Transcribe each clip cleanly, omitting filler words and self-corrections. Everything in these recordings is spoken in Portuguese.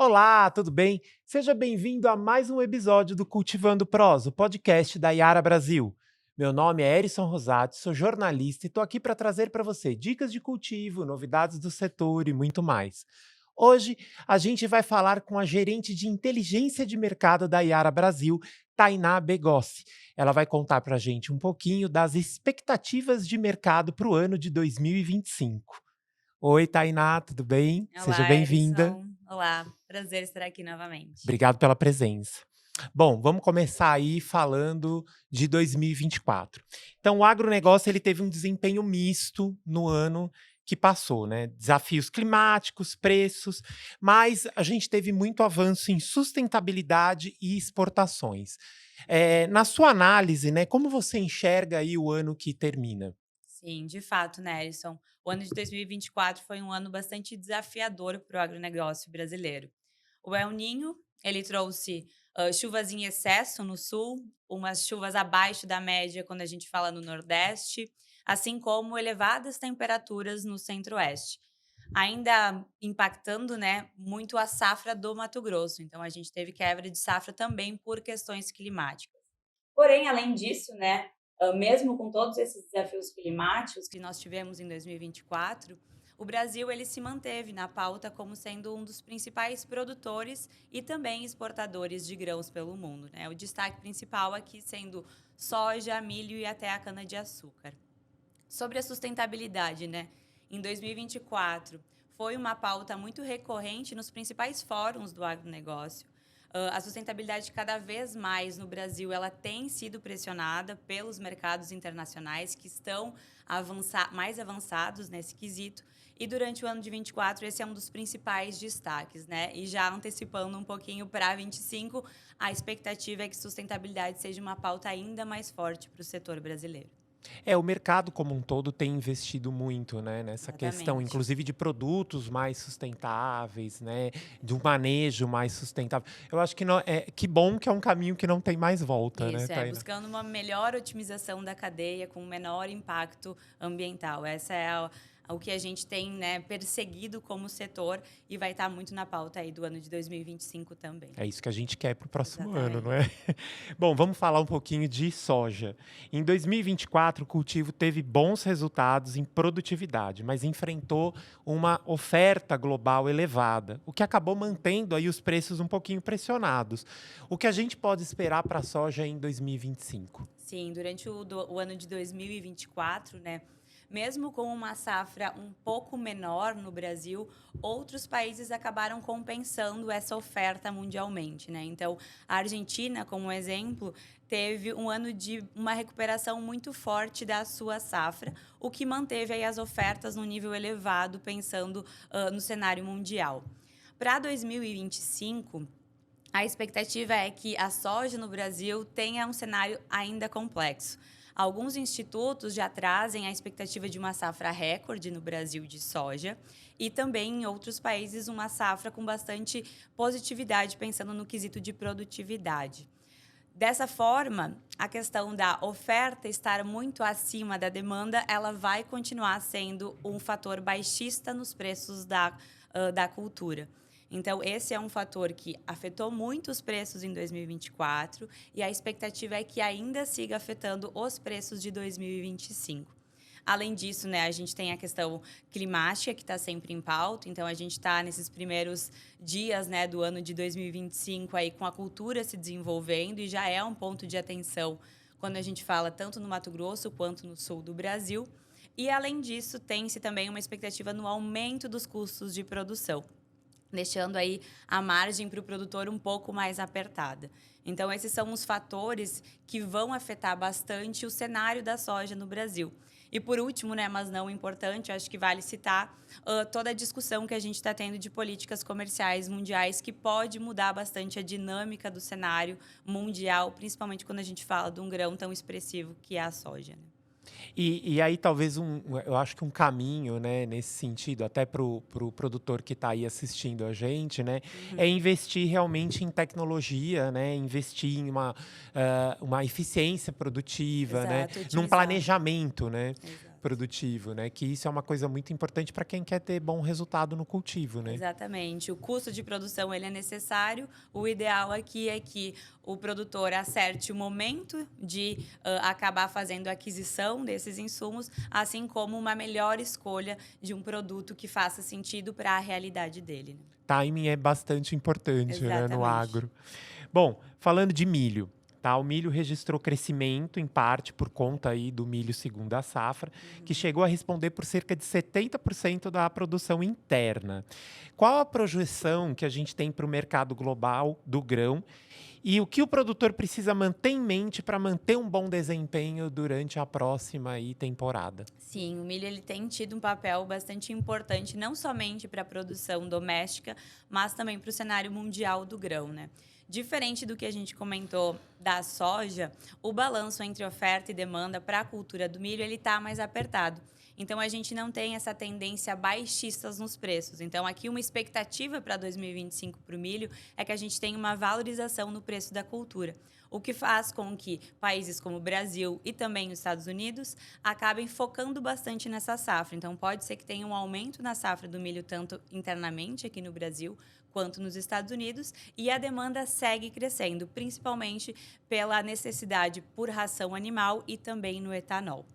Olá, tudo bem? Seja bem-vindo a mais um episódio do Cultivando Prós, o podcast da Yara Brasil. Meu nome é Erison Rosati, sou jornalista e estou aqui para trazer para você dicas de cultivo, novidades do setor e muito mais. Hoje a gente vai falar com a gerente de inteligência de mercado da Yara Brasil, Tainá Begossi. Ela vai contar para a gente um pouquinho das expectativas de mercado para o ano de 2025. Oi, Tainá, tudo bem? Seja Olá, bem-vinda. Erisson. Olá, prazer estar aqui novamente. Obrigado pela presença. Bom, vamos começar aí falando de 2024. Então, o agronegócio ele teve um desempenho misto no ano que passou, né? Desafios climáticos, preços, mas a gente teve muito avanço em sustentabilidade e exportações. Na sua análise, né, como você enxerga aí o ano que termina? Sim, de fato, né, Erisson? O ano de 2024 foi um ano bastante desafiador para o agronegócio brasileiro. O El Ninho, ele trouxe chuvas em excesso no sul, umas chuvas abaixo da média quando a gente fala no Nordeste, assim como elevadas temperaturas no Centro-Oeste. Ainda impactando, né, muito a safra do Mato Grosso. Então, a gente teve quebra de safra também por questões climáticas. Porém, além disso, né, mesmo com todos esses desafios climáticos que nós tivemos em 2024, o Brasil ele se manteve na pauta como sendo um dos principais produtores e também exportadores de grãos pelo mundo, né? O destaque principal aqui sendo soja, milho e até a cana-de-açúcar. Sobre a sustentabilidade, né? Em 2024, foi uma pauta muito recorrente nos principais fóruns do agronegócio. A sustentabilidade cada vez mais no Brasil ela tem sido pressionada pelos mercados internacionais que estão mais avançados nesse quesito. E durante o ano de 24, esse é um dos principais destaques, né? E já antecipando um pouquinho para 25, a expectativa é que sustentabilidade seja uma pauta ainda mais forte para o setor brasileiro. O mercado como um todo tem investido muito, né, nessa questão, Exatamente. inclusive de produtos mais sustentáveis, né, de um manejo mais sustentável. Eu acho que que bom que é um caminho que não tem mais volta, né, Isso, Taina? buscando uma melhor otimização da cadeia com menor impacto ambiental. Essa é o que a gente tem, né, perseguido como setor e vai estar muito na pauta aí do ano de 2025 também. É isso que a gente quer para o próximo ano, não é? Exatamente. Bom, vamos falar um pouquinho de soja. Em 2024, o cultivo teve bons resultados em produtividade, mas enfrentou uma oferta global elevada, o que acabou mantendo aí os preços um pouquinho pressionados. O que a gente pode esperar para a soja em 2025? Sim, durante o ano de 2024, né, mesmo com uma safra um pouco menor no Brasil, outros países acabaram compensando essa oferta mundialmente, né? Então, a Argentina, como exemplo, teve um ano de uma recuperação muito forte da sua safra, o que manteve aí as ofertas num nível elevado, pensando no cenário mundial. Para 2025, a expectativa é que a soja no Brasil tenha um cenário ainda complexo. Alguns institutos já trazem a expectativa de uma safra recorde no Brasil de soja e também em outros países uma safra com bastante positividade, pensando no quesito de produtividade. Dessa forma, a questão da oferta estar muito acima da demanda, ela vai continuar sendo um fator baixista nos preços da cultura. Então, esse é um fator que afetou muito os preços em 2024 e a expectativa é que ainda siga afetando os preços de 2025. Além disso, né, a gente tem a questão climática que está sempre em pauta, então a gente está nesses primeiros dias, né, do ano de 2025 aí com a cultura se desenvolvendo e já é um ponto de atenção quando a gente fala tanto no Mato Grosso quanto no sul do Brasil. E além disso, tem-se também uma expectativa no aumento dos custos de produção, deixando aí a margem para o produtor um pouco mais apertada. Então, esses são os fatores que vão afetar bastante o cenário da soja no Brasil. E por último, né, mas não importante, acho que vale citar toda a discussão que a gente está tendo de políticas comerciais mundiais que pode mudar bastante a dinâmica do cenário mundial, principalmente quando a gente fala de um grão tão expressivo que é a soja, né? E aí talvez eu acho que um caminho, né, nesse sentido, até para o produtor que está aí assistindo a gente, né, é Uhum. investir realmente em tecnologia, né, investir em uma eficiência produtiva, né, Exato, num otimizar. planejamento, né. Exato. produtivo, né? Que isso é uma coisa muito importante para quem quer ter bom resultado no cultivo, né? Exatamente. O custo de produção ele é necessário. O ideal aqui é que o produtor acerte o momento de acabar fazendo a aquisição desses insumos, assim como uma melhor escolha de um produto que faça sentido para a realidade dele, né? Timing é bastante importante, né, no Exatamente. agro. Bom, falando de milho, tá? O milho registrou crescimento, em parte por conta aí do milho segunda safra, que chegou a responder por cerca de 70% da produção interna. Qual a projeção que a gente tem para o mercado global do grão e o que o produtor precisa manter em mente para manter um bom desempenho durante a próxima aí temporada? Sim, o milho ele tem tido um papel bastante importante, não somente para a produção doméstica, mas também para o cenário mundial do grão, né? Diferente do que a gente comentou da soja, o balanço entre oferta e demanda para a cultura do milho ele está mais apertado. Então a gente não tem essa tendência baixistas nos preços. Então aqui uma expectativa para 2025 para o milho é que a gente tenha uma valorização no preço da cultura, o que faz com que países como o Brasil e também os Estados Unidos acabem focando bastante nessa safra. Então, pode ser que tenha um aumento na safra do milho, tanto internamente aqui no Brasil, quanto nos Estados Unidos, e a demanda segue crescendo, principalmente pela necessidade por ração animal e também no etanol.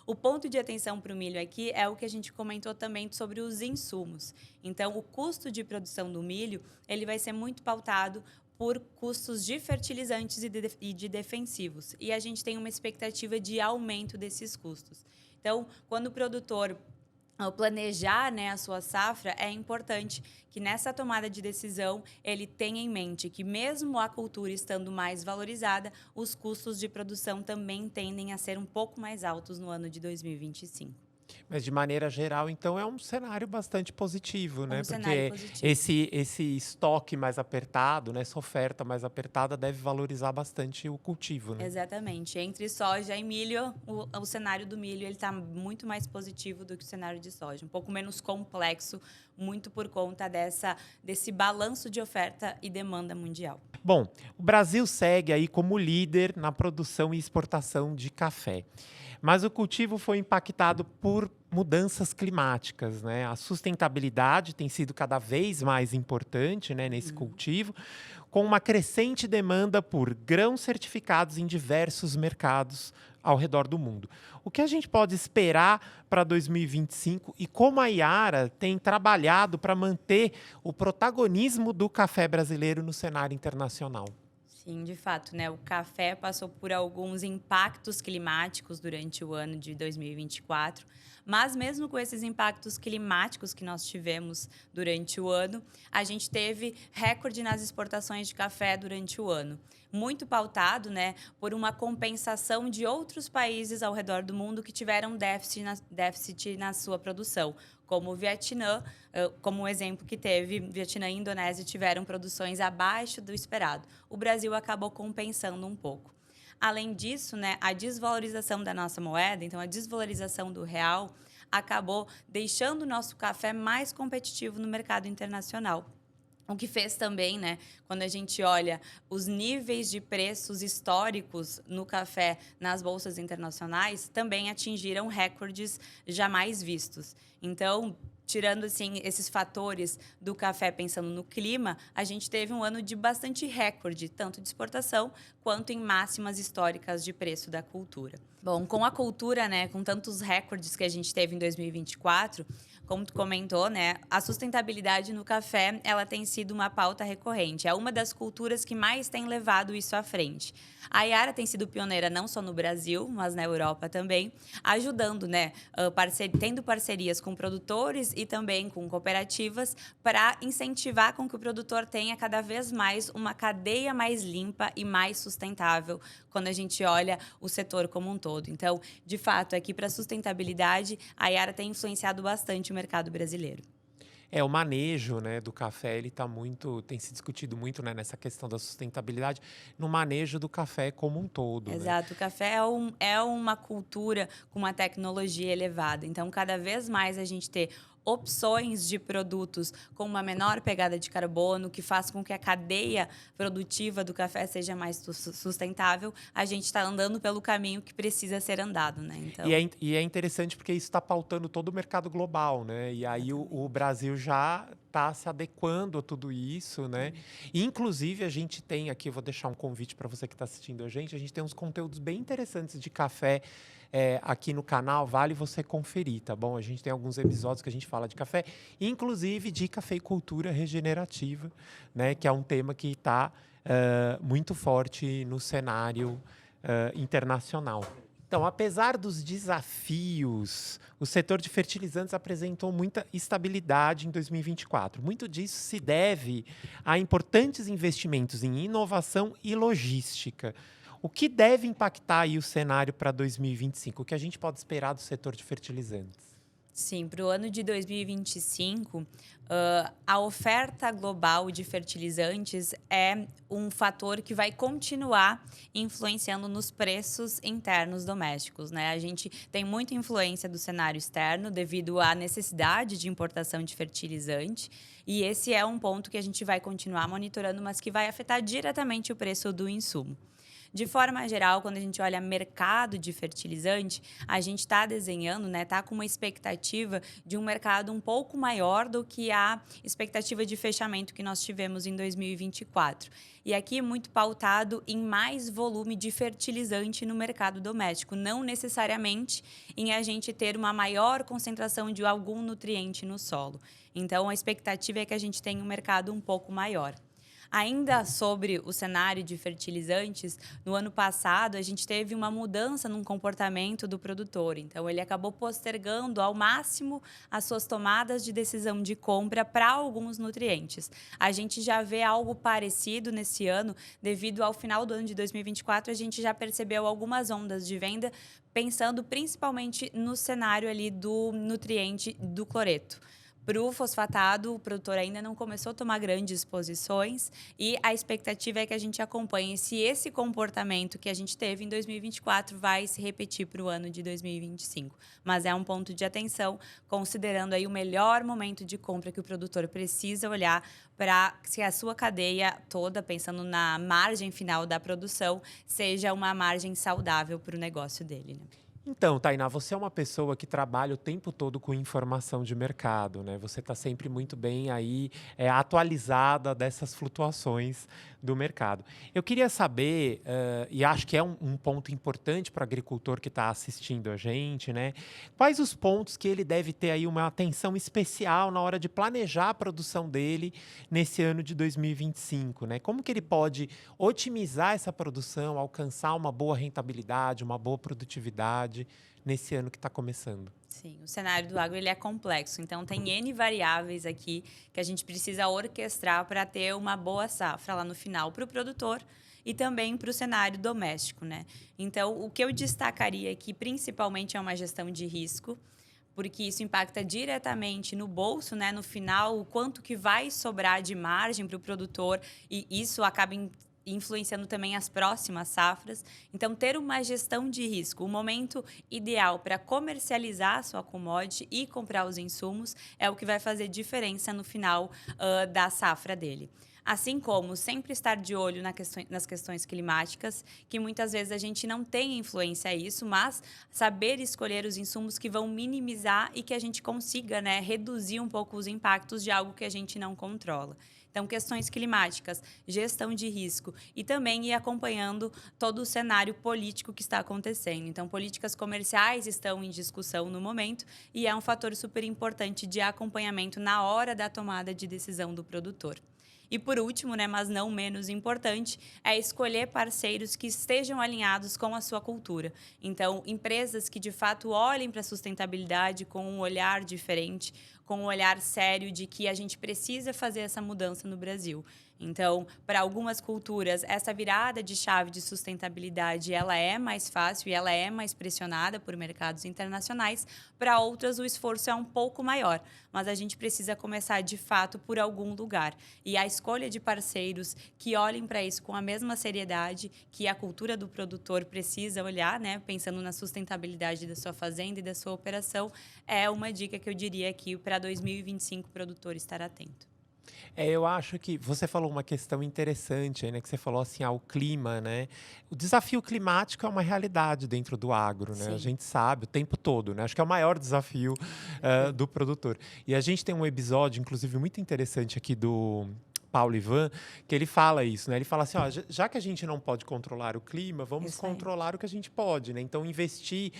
O ponto de atenção para o milho aqui é o que a gente comentou também sobre os insumos. Então, o custo de produção do milho ele vai ser muito pautado por custos de fertilizantes e de defensivos. E a gente tem uma expectativa de aumento desses custos. Então, quando o produtor ao planejar, né, a sua safra, é importante que nessa tomada de decisão ele tenha em mente que mesmo a cultura estando mais valorizada, os custos de produção também tendem a ser um pouco mais altos no ano de 2025. Mas de maneira geral, então, é um cenário bastante positivo, né? Um cenário Porque positivo. esse estoque mais apertado, né, essa oferta mais apertada deve valorizar bastante o cultivo, né? Exatamente. Entre soja e milho, o cenário do milho está muito mais positivo do que o cenário de soja. Um pouco menos complexo, muito por conta desse balanço de oferta e demanda mundial. Bom, o Brasil segue aí como líder na produção e exportação de café. Mas o cultivo foi impactado por mudanças climáticas, né? A sustentabilidade tem sido cada vez mais importante, né, nesse cultivo, com uma crescente demanda por grãos certificados em diversos mercados ao redor do mundo. O que a gente pode esperar para 2025 e como a Yara tem trabalhado para manter o protagonismo do café brasileiro no cenário internacional? Sim, de fato, né? O café passou por alguns impactos climáticos durante o ano de 2024, mas mesmo com esses impactos climáticos que nós tivemos durante o ano, a gente teve recorde nas exportações de café durante o ano. Muito pautado, né, por uma compensação de outros países ao redor do mundo que tiveram déficit na sua produção, como o Vietnã, como um exemplo que teve, Vietnã e Indonésia tiveram produções abaixo do esperado. O Brasil acabou compensando um pouco. Além disso, né, a desvalorização da nossa moeda, então a desvalorização do real, acabou deixando o nosso café mais competitivo no mercado internacional. O que fez também, né, quando a gente olha os níveis de preços históricos no café nas bolsas internacionais, também atingiram recordes jamais vistos. Então, tirando assim esses fatores do café pensando no clima, a gente teve um ano de bastante recorde, tanto de exportação quanto em máximas históricas de preço da cultura. Bom, com a cultura, né, com tantos recordes que a gente teve em 2024, como tu comentou, né, a sustentabilidade no café, ela tem sido uma pauta recorrente. É uma das culturas que mais tem levado isso à frente. A Yara tem sido pioneira não só no Brasil, mas na Europa também, ajudando, né, tendo parcerias com produtores e também com cooperativas para incentivar com que o produtor tenha cada vez mais uma cadeia mais limpa e mais sustentável quando a gente olha o setor como um todo. Então, de fato, aqui para a sustentabilidade, a Yara tem influenciado bastante o mercado brasileiro. O manejo, né, do café, ele tem se discutido muito, né, nessa questão da sustentabilidade, no manejo do café como um todo, né? Exato, o café é uma cultura com uma tecnologia elevada. Então, cada vez mais a gente ter opções de produtos com uma menor pegada de carbono, que faz com que a cadeia produtiva do café seja mais sustentável, a gente está andando pelo caminho que precisa ser andado, né? Então, E é interessante porque isso está pautando todo o mercado global, né? E aí o Brasil já está se adequando a tudo isso, né? E, inclusive, a gente tem aqui, eu vou deixar um convite para você que está assistindo a gente tem uns conteúdos bem interessantes de café aqui no canal, vale você conferir, tá bom? A gente tem alguns episódios que a gente fala de café, inclusive de cafeicultura regenerativa, né? Que é um tema que está muito forte no cenário internacional. Então, apesar dos desafios, o setor de fertilizantes apresentou muita estabilidade em 2024. Muito disso se deve a importantes investimentos em inovação e logística. O que deve impactar aí o cenário para 2025? O que a gente pode esperar do setor de fertilizantes? sim, para o ano de 2025, a oferta global de fertilizantes é um fator que vai continuar influenciando nos preços internos domésticos, né? A gente tem muita influência do cenário externo devido à necessidade de importação de fertilizante, e esse é um ponto que a gente vai continuar monitorando, mas que vai afetar diretamente o preço do insumo. De forma geral, quando a gente olha mercado de fertilizante, a gente está desenhando, né, tá com uma expectativa de um mercado um pouco maior do que a expectativa de fechamento que nós tivemos em 2024. E aqui muito pautado em mais volume de fertilizante no mercado doméstico, não necessariamente em a gente ter uma maior concentração de algum nutriente no solo. Então, a expectativa é que a gente tenha um mercado um pouco maior. Ainda sobre o cenário de fertilizantes, no ano passado a gente teve uma mudança no comportamento do produtor. Então, ele acabou postergando ao máximo as suas tomadas de decisão de compra para alguns nutrientes. A gente já vê algo parecido nesse ano, devido ao final do ano de 2024, a gente já percebeu algumas ondas de venda, pensando principalmente no cenário ali do nutriente do cloreto. Para o fosfatado, o produtor ainda não começou a tomar grandes posições e a expectativa é que a gente acompanhe se esse comportamento que a gente teve em 2024 vai se repetir para o ano de 2025. Mas é um ponto de atenção, considerando aí o melhor momento de compra que o produtor precisa olhar para se a sua cadeia toda, pensando na margem final da produção, seja uma margem saudável para o negócio dele, né? Então, Tainá, você é uma pessoa que trabalha o tempo todo com informação de mercado, né? Você está sempre muito bem aí atualizada dessas flutuações do mercado. Eu queria saber, e acho que é um ponto importante para o agricultor que está assistindo a gente, né? Quais os pontos que ele deve ter aí uma atenção especial na hora de planejar a produção dele nesse ano de 2025, né? Como que ele pode otimizar essa produção, alcançar uma boa rentabilidade, uma boa produtividade nesse ano que está começando? Sim, o cenário do agro ele é complexo, então tem N variáveis aqui que a gente precisa orquestrar para ter uma boa safra lá no final para o produtor e também para o cenário doméstico, né? Então, o que eu destacaria aqui principalmente é uma gestão de risco, porque isso impacta diretamente no bolso, né? No final, o quanto que vai sobrar de margem para o produtor e isso acaba influenciando também as próximas safras. Então, ter uma gestão de risco, o momento ideal para comercializar a sua commodity e comprar os insumos é o que vai fazer diferença no final da safra dele. Assim como sempre estar de olho nas questões climáticas, que muitas vezes a gente não tem influência a isso, mas saber escolher os insumos que vão minimizar e que a gente consiga, né, reduzir um pouco os impactos de algo que a gente não controla. Então, questões climáticas, gestão de risco e também ir acompanhando todo o cenário político que está acontecendo. Então, políticas comerciais estão em discussão no momento e é um fator super importante de acompanhamento na hora da tomada de decisão do produtor. E por último, né, mas não menos importante, é escolher parceiros que estejam alinhados com a sua cultura. Então, empresas que de fato olhem para a sustentabilidade com um olhar diferente, com um olhar sério de que a gente precisa fazer essa mudança no Brasil. Então, para algumas culturas, essa virada de chave de sustentabilidade, ela é mais fácil e ela é mais pressionada por mercados internacionais. Para outras, o esforço é um pouco maior, mas a gente precisa começar, de fato, por algum lugar. E a escolha de parceiros que olhem para isso com a mesma seriedade que a cultura do produtor precisa olhar, né, pensando na sustentabilidade da sua fazenda e da sua operação, é uma dica que eu diria aqui para 2025 o produtor estar atento. Eu acho que você falou uma questão interessante aí, né, que você falou assim, o clima, né? O desafio climático é uma realidade dentro do agro, né? A Sim, gente sabe o tempo todo, né? Acho que é o maior desafio do produtor. E a gente tem um episódio, inclusive, muito interessante aqui do Paulo Ivan, que ele fala isso, né? Ele fala assim, ó, já que a gente não pode controlar o clima, vamos isso aí. controlar o que a gente pode, né? Então, investir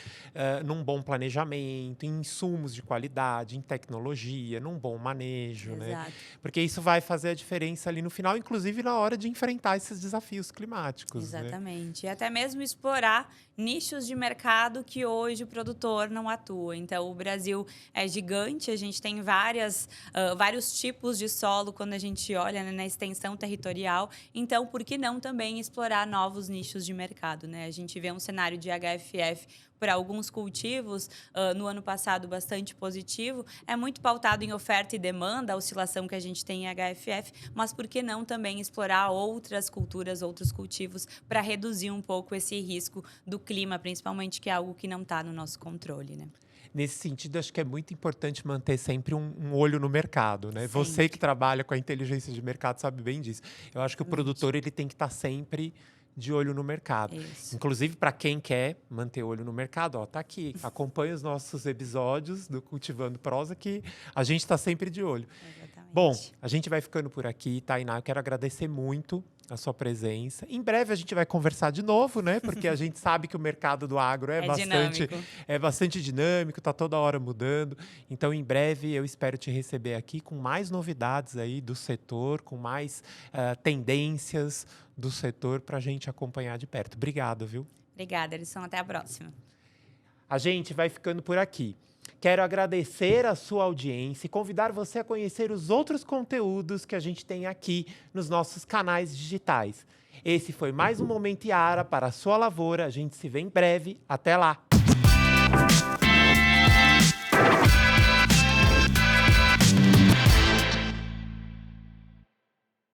num bom planejamento, em insumos de qualidade, em tecnologia, num bom manejo, né? Exato. Porque isso vai fazer a diferença ali no final, inclusive na hora de enfrentar esses desafios climáticos, né? Exatamente. E até mesmo explorar nichos de mercado que hoje o produtor não atua. Então, o Brasil é gigante, a gente tem vários tipos de solo quando a gente olha, né, na extensão territorial. Então, por que não também explorar novos nichos de mercado, né? A gente vê um cenário de HFF para alguns cultivos, no ano passado, bastante positivo. É muito pautado em oferta e demanda, a oscilação que a gente tem em HFF, mas por que não também explorar outras culturas, outros cultivos, para reduzir um pouco esse risco do clima, principalmente, que é algo que não está no nosso controle, né? Nesse sentido, acho que é muito importante manter sempre um olho no mercado, né? Você que Sempre. trabalha com a inteligência de mercado sabe bem disso. Eu acho que o Exatamente. produtor ele tem que estar sempre de olho no mercado. Isso. Inclusive, para quem quer manter olho no mercado, ó, tá aqui. Acompanhe os nossos episódios do Cultivando Prosa, que a gente está sempre de olho. Bom, Exatamente. a gente vai ficando por aqui, Tainá. Eu quero agradecer muito a sua presença. Em breve a gente vai conversar de novo, né? Porque a gente sabe que o mercado do agro É dinâmico. é bastante dinâmico, tá toda hora mudando. Então, em breve eu espero te receber aqui com mais novidades aí do setor, com mais tendências do setor para a gente acompanhar de perto. Obrigado, viu? Obrigada, Elisson. Até a próxima. A gente vai ficando por aqui. Quero agradecer a sua audiência e convidar você a conhecer os outros conteúdos que a gente tem aqui nos nossos canais digitais. Esse foi mais um Momento Iara para a sua lavoura. A gente se vê em breve. Até lá!